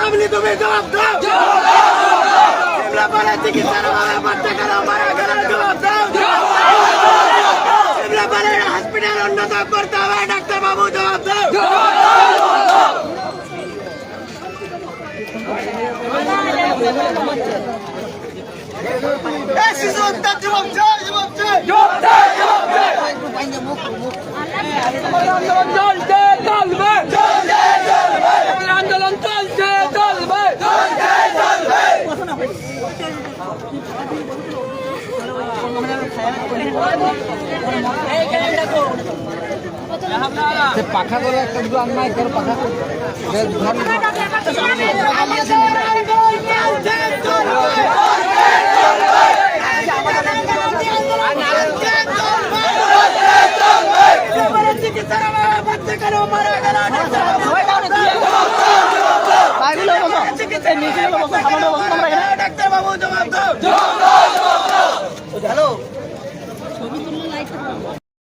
আপনি তুমি জবাব দাও। শিমলা পাড়ায় চিকিৎসার অভাবে বাচ্চা কেন মারা গেল জবাব দাও। শিমলা পাড়ায় হসপিটাল উন্নত করতে হবে ডাক্তার বাবু জবাব দাও। আন্দোলন চলছে চলবে। পাখা করে একটা দুটো আন্না করে পাখা ডাক্তার বাবু জবাব দাও।